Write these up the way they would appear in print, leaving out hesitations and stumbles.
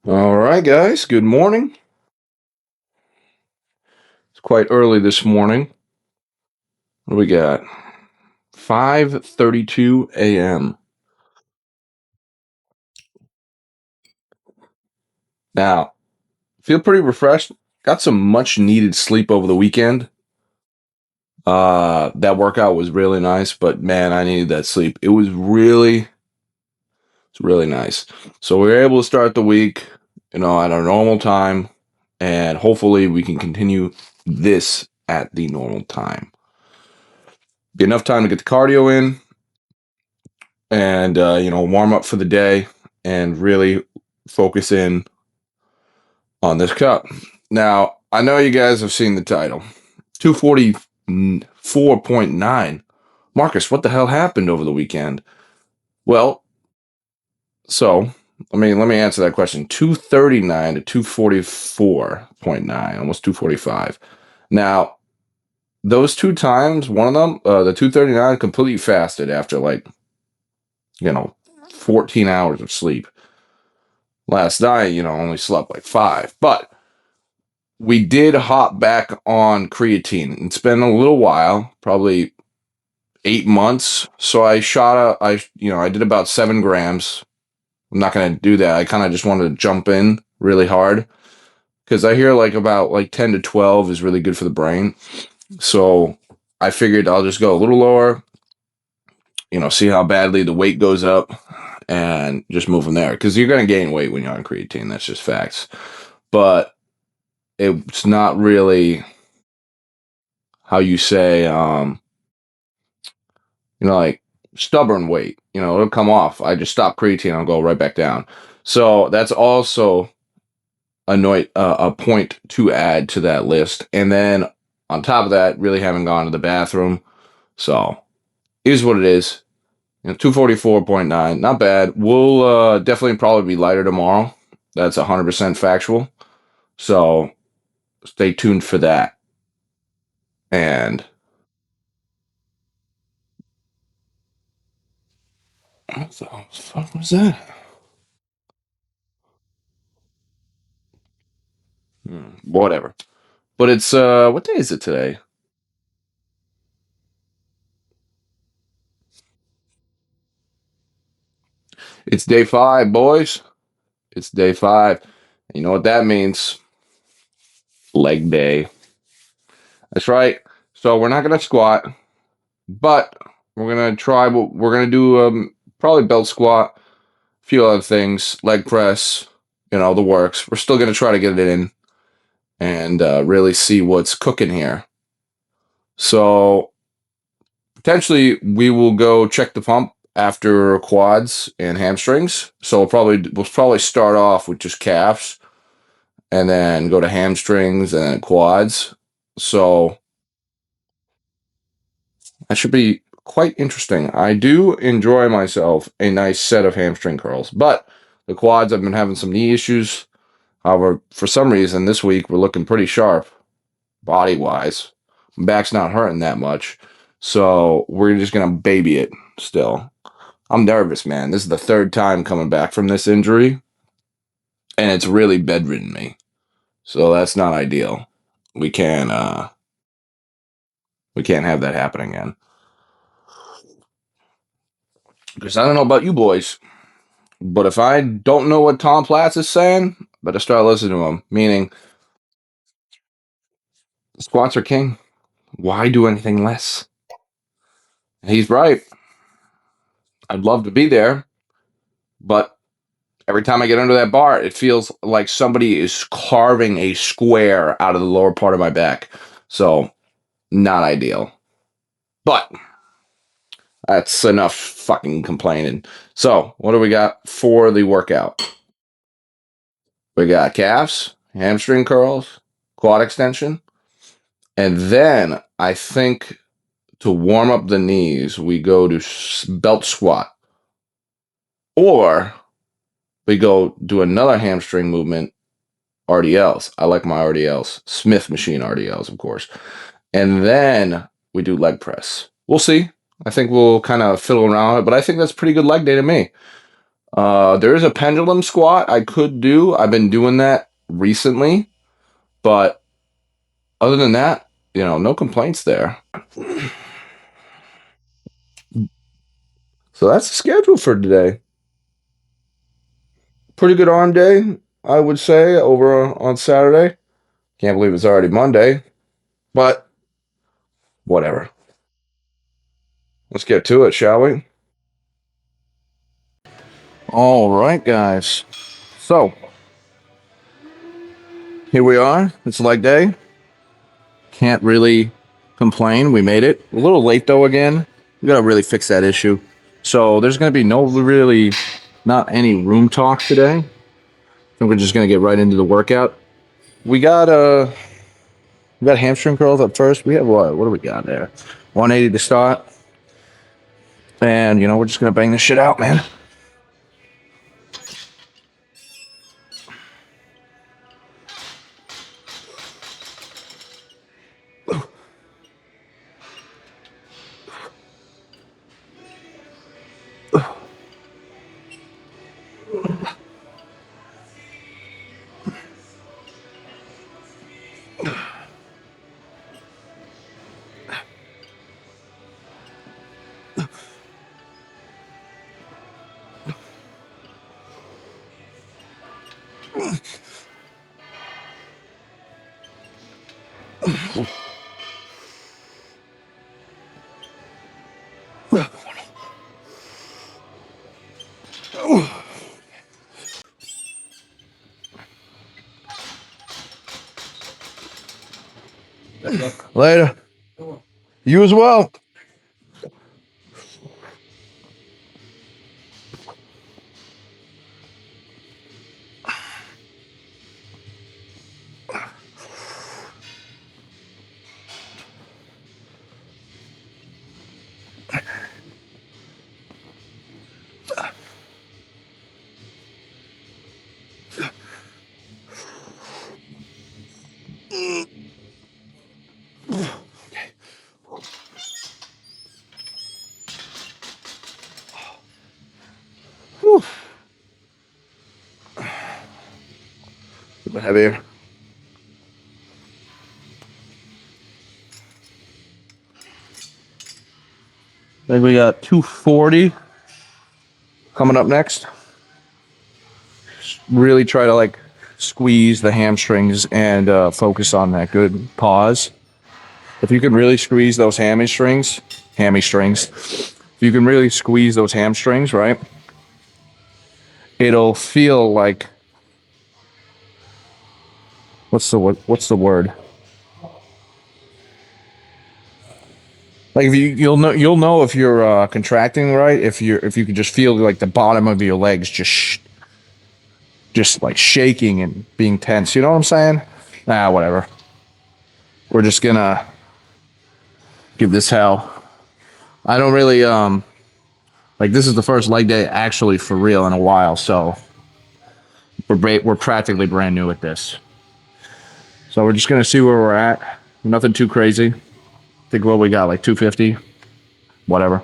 All right, guys. Good morning. It's quite early this morning. What do we got? 5:32 a.m. Now, feel pretty refreshed. Got some much needed sleep over the weekend. That workout was really nice, but man, I needed that sleep. It's really nice. So we were able to start the week, at our normal time, and hopefully we can continue this at the normal time. Be enough time to get the cardio in, and warm up for the day and really focus in on this cup. Now, I know you guys have seen the title. 244.9. Marcus, what the hell happened over the weekend? Well, so let me answer that question. 239 to 244.9, almost 245. Now, those two times, one of them, the 239 completely fasted after 14 hours of sleep. Last night, only slept like 5, but we did hop back on creatine. It's been a little while, probably 8 months. So I did about 7 grams. I'm not going to do that. I kind of just wanted to jump in really hard because I hear about 10 to 12 is really good for the brain. So I figured I'll just go a little lower, see how badly the weight goes up and just move from there. Because you're going to gain weight when you're on creatine. That's just facts. But it's not really how you say, like stubborn weight. It'll come off. I just stop creatine, I'll go right back down. So that's also a point to add to that list. And then on top of that, really haven't gone to the bathroom. So is what it is. 244.9, not bad. We'll definitely probably be lighter tomorrow. That's 100% factual. So stay tuned for that. And what the fuck was that? Whatever. But it's what day is it today? It's day 5, boys. It's day 5. You know what that means? Leg day. That's right. So we're not gonna squat, but we're gonna try. We're gonna do probably belt squat, a few other things, leg press. The works. We're still gonna try to get it in and really see what's cooking here. So potentially we will go check the pump after quads and hamstrings. So we'll probably start off with just calves and then go to hamstrings and then quads. So that should be quite interesting. I do enjoy myself a nice set of hamstring curls, but the quads, I've been having some knee issues. However, for some reason this week we're looking pretty sharp body wise. Back's not hurting that much. So we're just gonna baby it still. I'm nervous, man. This is the third time coming back from this injury, and it's really bedridden me. So that's not ideal. We can we can't have that happen again. Because I don't know about you boys, but if I don't know what Tom Platz is saying, better start listening to him. Meaning, squats are king. Why do anything less? He's right. I'd love to be there, but every time I get under that bar, it feels like somebody is carving a square out of the lower part of my back. So, not ideal. But that's enough fucking complaining. So, what do we got for the workout? We got calves, hamstring curls, quad extension, and then I think to warm up the knees, we go to belt squat, or we go do another hamstring movement, RDLs. I like my RDLs, Smith machine RDLs, of course. And then we do leg press. We'll see. I think we'll kind of fiddle around it, but I think that's pretty good leg day to me. There is a pendulum squat I could do. I've been doing that recently, but other than that, no complaints there. So that's the schedule for today. Pretty good arm day, I would say, over on Saturday. Can't believe it's already Monday, but whatever. Let's get to it, shall we? All right, guys. So here we are. It's leg day. Can't really complain. We made it. A little late though again. We gotta really fix that issue. So there's gonna be not any room talk today. I think we're just gonna get right into the workout. We got hamstring curls up first. We have what? What do we got there? 180 to start. And we're just gonna bang this shit out, man. Later. You as well. Whew. A bit heavier. I think we got 240 coming up next. Really try to squeeze the hamstrings and focus on that good pause. If you can really squeeze those hamstrings, if you can really squeeze those hamstrings, right? It'll feel like what's the word? Like if you'll know if you're contracting right if you can just feel like the bottom of your legs just like shaking and being tense. You know what I'm saying? Whatever. We're just gonna give this hell. I don't really this is the first leg day actually for real in a while, so we're practically brand new at this. So we're just gonna see where we're at. Nothing too crazy. I think what we got, like 250, whatever.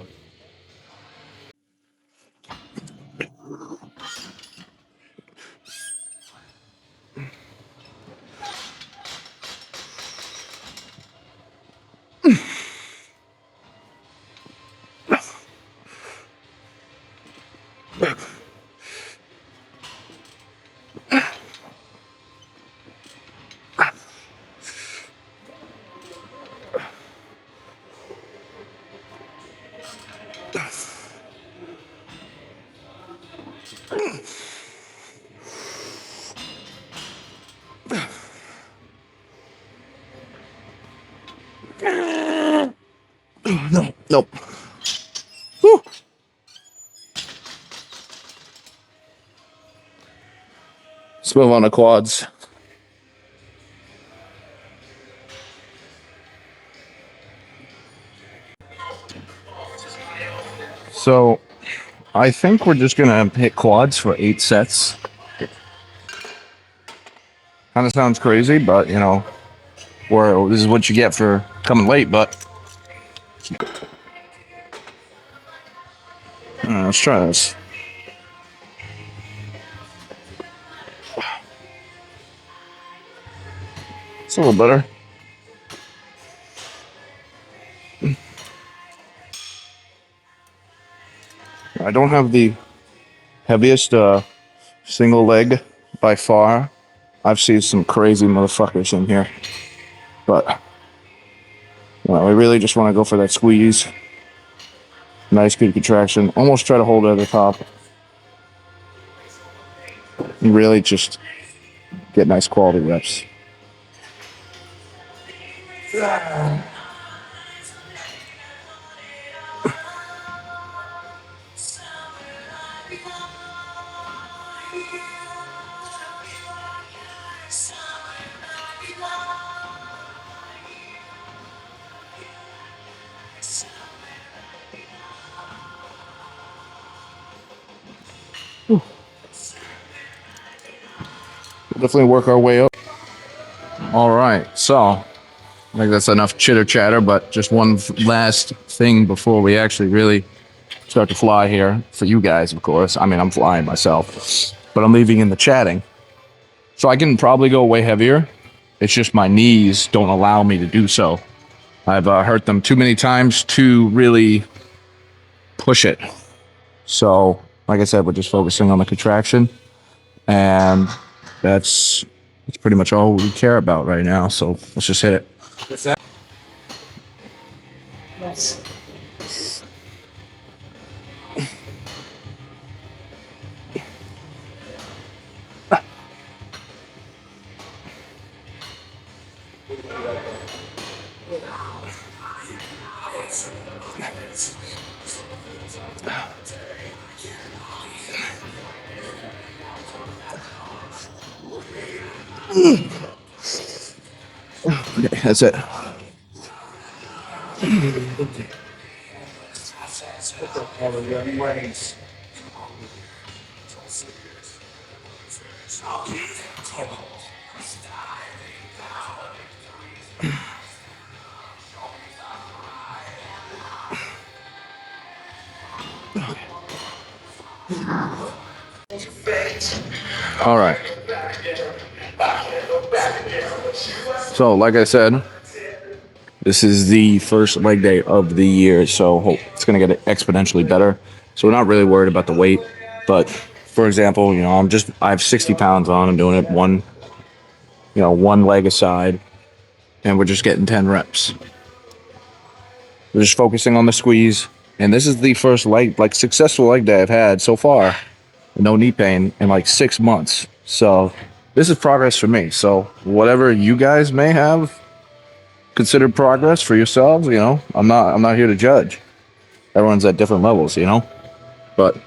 No, nope. Whew. Let's move on to quads. So I think we're just gonna hit quads for 8 sets. Kind of sounds crazy, but this is what you get for coming late. But let's try this. It's a little better. I don't have the heaviest single leg by far. I've seen some crazy motherfuckers in here, but we really just want to go for that squeeze. Nice, good contraction. Almost try to hold it at the top. And really just get nice quality reps. We'll definitely work our way up. All right, so I think that's enough chitter chatter, but just one last thing before we actually really start to fly here for you guys, of course. I mean, I'm flying myself, but I'm leaving in the chatting. So I can probably go way heavier. It's just my knees don't allow me to do so. I've hurt them too many times to really push it. So, like I said, we're just focusing on the contraction, and that's pretty much all we care about right now. So let's just hit it. What's that? Yes. Okay, that's it. All right. So, like I said, this is the first leg day of the year, so it's going to get exponentially better. So we're not really worried about the weight, but for example, I have 60 pounds on. I'm doing it one leg aside, and we're just getting 10 reps. We're just focusing on the squeeze, and this is the first successful leg day I've had so far. No knee pain in like 6 months. So this is progress for me. So whatever you guys may have considered progress for yourselves, I'm not here to judge. Everyone's at different levels, but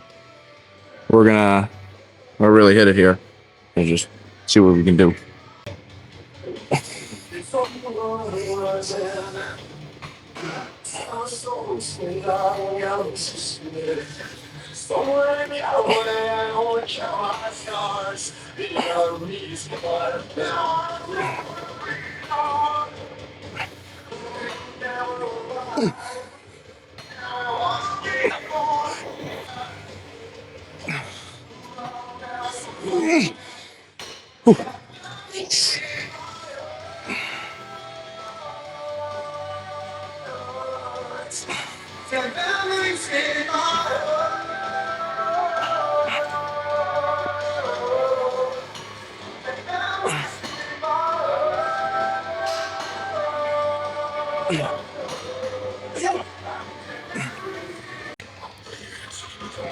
we're really hit it here and just see what we can do.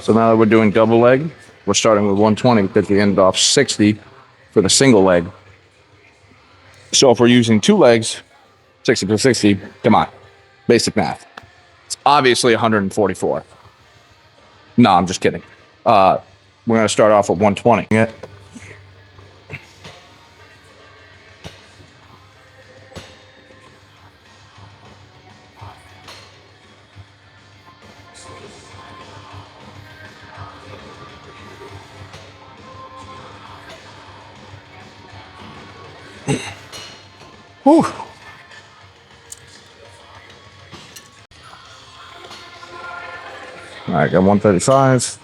So now that we're doing double leg, we're starting with 120 because we ended off 60 for the single leg. So if we're using two legs, 60 per 60, come on, basic math. It's obviously 144. No, I'm just kidding. We're going to start off at 120. Whew. All right, got 135.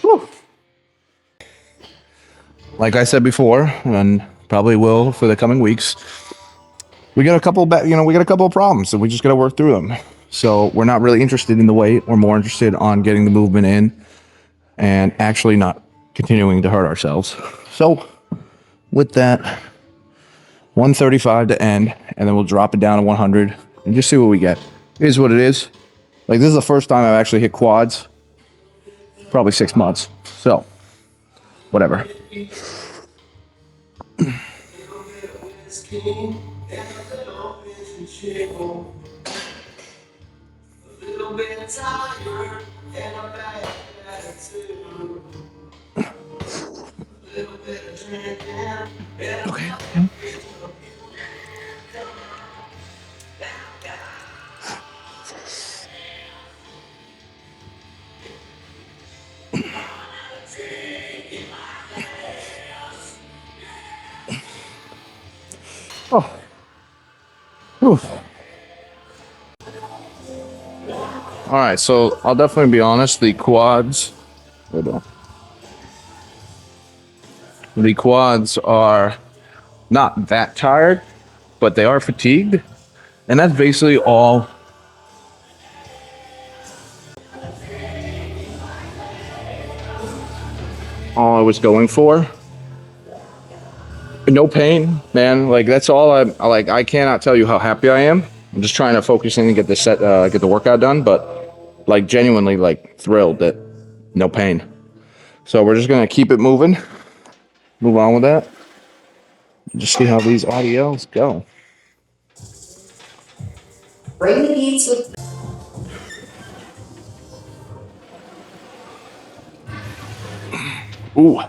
Whew. Like I said before, and probably will for the coming weeks, we got a couple we got a couple of problems, and we just got to work through them. So we're not really interested in the weight. We're more interested on getting the movement in and actually not continuing to hurt ourselves. So with that, 135 to end, and then we'll drop it down to 100 and just see what we get. It is what it is. Like, this is the first time I've actually hit quads, probably 6 months. So, whatever. Okay. Oh. Whew. All right, so I'll definitely be honest. The quads, the quads are not that tired, but they are fatigued, and that's basically all I was going for. No pain, man. Like, that's all like. I cannot tell you how happy I am. I'm just trying to focus in and get get the workout done, but like, genuinely, like, thrilled that no pain. So we're just gonna keep it moving, move on with that, just see how these RDLs go. Bring the beats with. Ooh.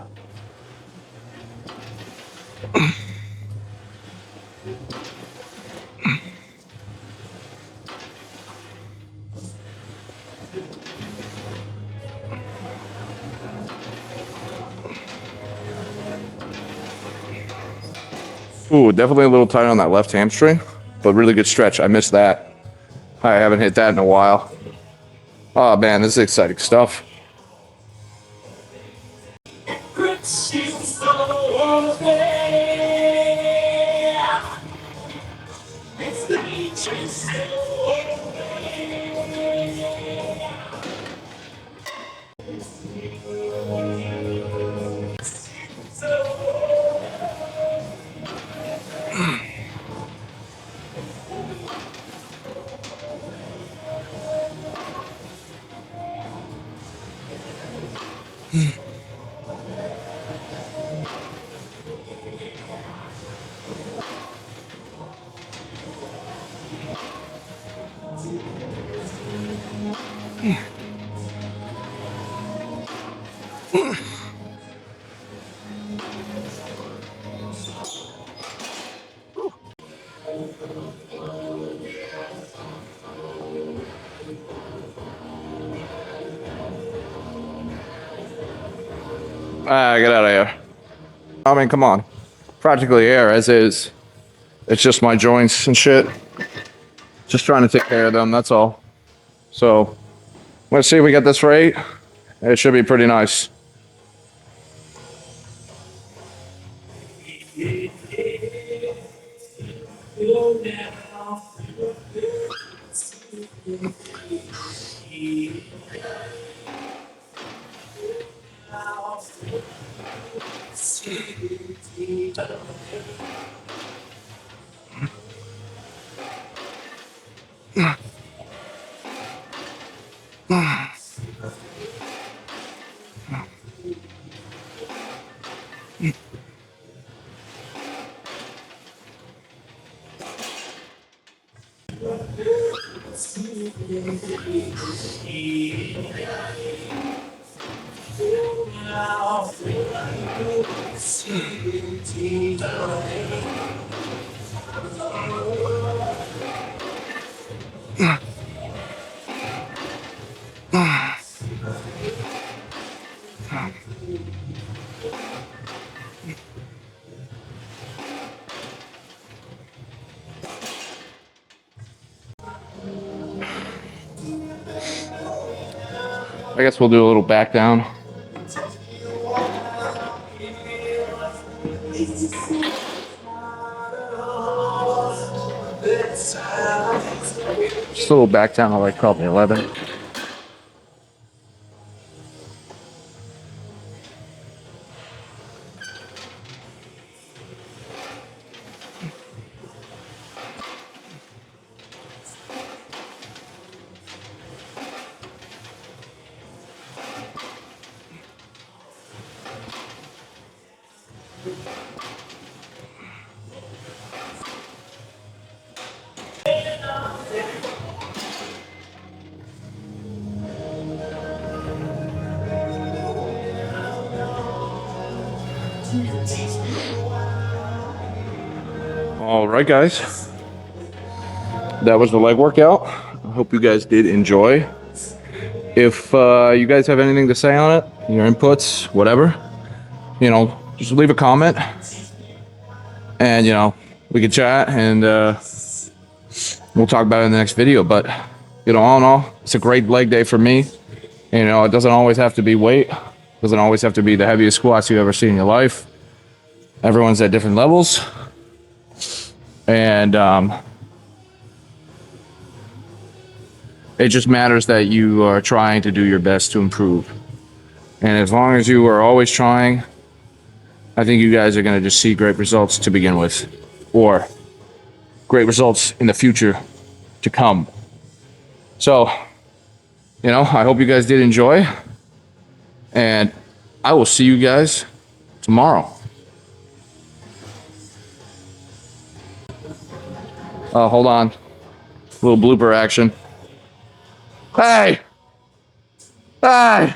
Ooh, definitely a little tight on that left hamstring, but really good stretch. I missed that. I haven't hit that in a while. Oh man, this is exciting stuff. Get out of here. I mean, come on. Practically air as is. It's just my joints and shit. Just trying to take care of them, that's all. So, let's see if we get this right. It should be pretty nice. I guess we'll do a little back down. Just a little back down, like probably 11. All right, guys. That was the leg workout. I hope you guys did enjoy. If you guys have anything to say on it, your inputs, whatever, just leave a comment. And, we can chat and we'll talk about it in the next video. But, all in all, it's a great leg day for me. It doesn't always have to be weight. It doesn't always have to be the heaviest squats you ever see in your life. Everyone's at different levels. And it just matters that you are trying to do your best to improve. And as long as you are always trying, I think you guys are going to just see great results to begin with. Or great results in the future to come. So, I hope you guys did enjoy. And I will see you guys tomorrow. Hold on. A little blooper action. Hey! Hey!